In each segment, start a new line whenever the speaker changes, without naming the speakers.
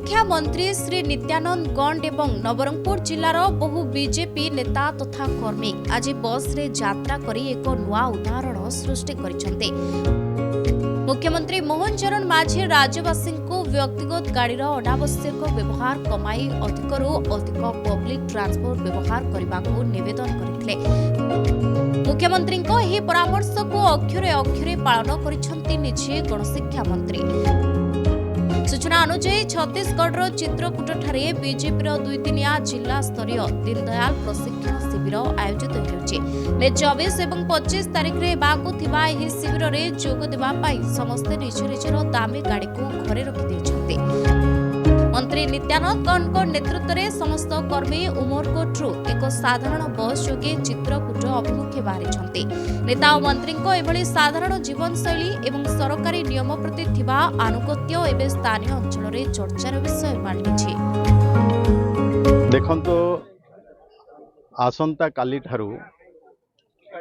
गणशिक्षा मंत्री श्री नित्यानंद गंड एवं नवरंगपुर जिलार बहु बीजेपी नेता तथा कर्मी आज बस रे यात्रा करी एक नुआ उदाहरण सृष्टि करिसेंते। मुख्यमंत्री मोहन चरण माझी राज्यवासी को व्यक्तिगत गाड़ीर अनावश्यक व्यवहार कमाई अधिकरू अधिक पब्लिक ट्रांसपोर्ट व्यवहार करने को निवेदन करथिले। मुख्यमंत्री एही परामर्श को अक्षरे अक्षरे पालन करिसेंती निजे गणशिक्षा मंत्री। सूचना अनुसार छत्तीसगढ़ चित्रकूट ठारे बीजेपी दुई दिनिया जिला स्तरीय दीनदयाल प्रशिक्षण शिविर आयोजित होउछि। मे 24 और 25 तारिख रे बाकु थिबा एही शिविर रे जोग देबा पाई समस्त निज निजर दामी गाड़ी को घरे रखि दैछन्ते। मंत्री नित्यानंद गणक नेतृत्व में समस्त कर्मी उमरकोटरू एक साधारण बस जोगे चित्रकूट अभिमुखे बाहरी। नेता और मंत्री एभली साधारण जीवनशैली एवं सरकारी नियम प्रति थिबा आनुगत्य एवं स्थानीय अंचल में चर्चार विषय पालटिछि।
देखंतो आसंता काली ठारू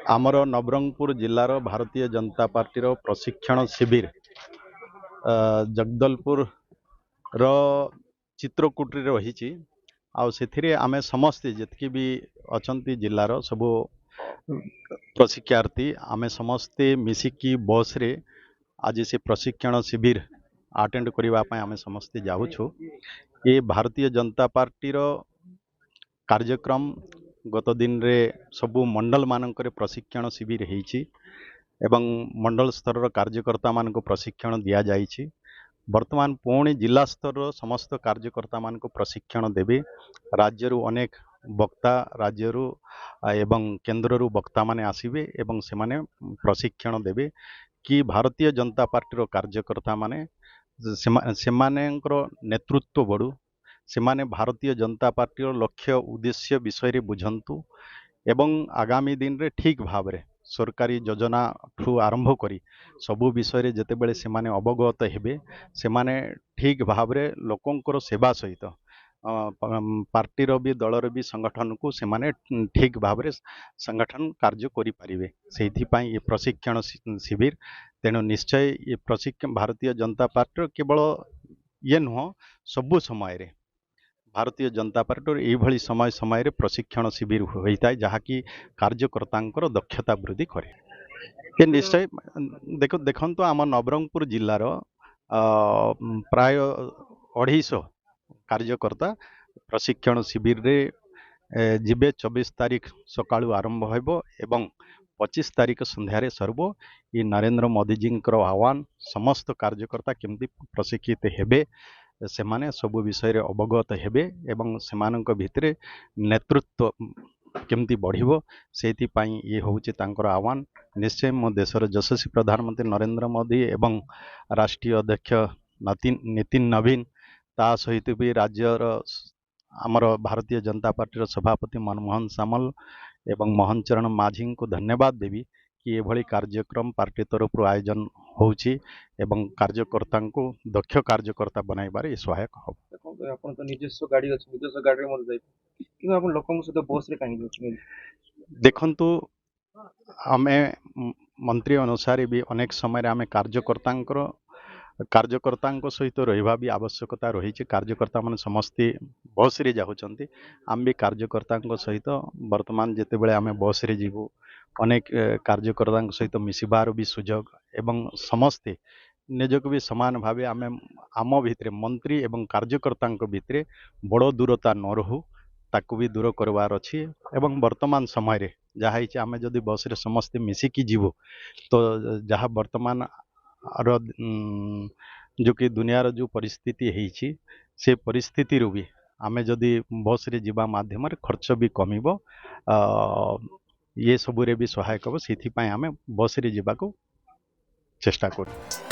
आमर नवरंगपुर जिलार भारतीय जनता पार्टी प्रशिक्षण शिविर जगदलपुर रो चित्रकूटी रही आमे समस्ते जितकी भी अछंती जिलार सब प्रशिक्षार्थी आमे समस्ते मिसिकी बस रे आज से प्रशिक्षण शिविर अटेंड करने आमे समस्ते जाऊछु। ये भारतीय जनता पार्टी रो कार्यक्रम गत दिन रे सबु मंडल मानक प्रशिक्षण शिविर होईछि एवं मंडल स्तर कार्यकर्ता मान प्रशिक्षण दिया जाइछि। वर्तमान पुणी जिला स्तर समस्त कार्यकर्ता मान प्रशिक्षण देवे। राज्यरू अनेक वक्ता राज्यरू एवं केन्द्ररू वक्ता माने आसीबे एवं से माने प्रशिक्षण देवे कि भारतीय जनता पार्टी कार्यकर्ता माने नेतृत्व बढ़ू से माने भारतीय जनता पार्टी लक्ष्य उद्देश्य विषय रे बुझंतु एवं आगामी दिन रे ठीक भाव रे सरकारी योजना ठू आरंभ करी सबु विषय रे जते बेले से माने अवगत हेबे से माने ठीक भाव रे लोकंकर सेवा सहित पार्टी रो भी दल रो भी संगठन को से माने ठीक भाव रे संगठन कार्य करि परिबे। सेहि पई ये प्रशिक्षण शिविर तेणु निश्चय ये प्रशिक्षण भारतीय जनता पार्टी केवल ये नुह सबु समय रे भारतीय जनता पार्टी ये समय समय रे प्रशिक्षण शिविर होता है जहाँकि कार्यकर्ता दक्षता वृद्धि करे। ये निश्चय देखो आम नवरंगपुर जिलार प्राय 250 कार्यकर्ता प्रशिक्षण शिविर रे जिबे 24 तारिख सकाळु आरंभ होइबो एवं 25 तारिख संध्यारे सरबो। ये नरेंद्र मोदी जी आह्वान समस्त कार्यकर्ता केमती प्रशिक्षित हेबे से माने सबु विषय रे अवगत हेबे एवं सेमानक भितरे नेतृत्व केमती बढ़िबो सेति पई ये होउची तांकर आह्वान। निश्चय मो देशर यशस्वी प्रधानमंत्री नरेंद्र मोदी एवं राष्ट्रीय अध्यक्ष नितिन नवीन ता सहित भी राज्यर आमर भारतीय जनता पार्टी सभापति मनमोहन सामल एवं मोहन चरण माझी को धन्यवाद देवी कि एभली कार्यक्रम पार्टी तरफ आयोजन होउची एवं कार्यकर्ता को दक्ष कार्यकर्ता बनाइबार ये सहायक हो।
आपण तो निजस्व गाड़ी अछि निजस्व गाड़ी रे मत जाई कि आपण लोकन सहित बस रे कानी जाउछि।
देखंतु आमे मंत्री अनुसार भी अनेक समय आमे कार्यकर्ता सहित रहिबा भी आवश्यकता रही। कार्यकर्ता मान समस्ते बस रे जाउछंती आम भी कार्यकर्ता सहित वर्तमान जेते बेले आमे बस रे जीवु अनेक कार्यकर्ता सहित मिसिबार भी सुजोग एवं समस्ते निजक भी समान भावे आमे आम भितरे मंत्री एवं कार्यकर्ता भितरे बड़ दूरता न रहू ताकू भी दूर करवार अछि एवं वर्तमान समय रे जहाँ आमे जदि बस रे समस्ते मिसिकी जीवु तो जहाँ वर्तमान जो कि दुनिया रो जो परिस्थिति है से परिस्थिति रू भी आमे जदि बस रे जीवा माध्यम रे खर्च भी कमिबो ये सबुरे भी सहायक हो। से आमे बस रे जीवा को चेष्टा करू।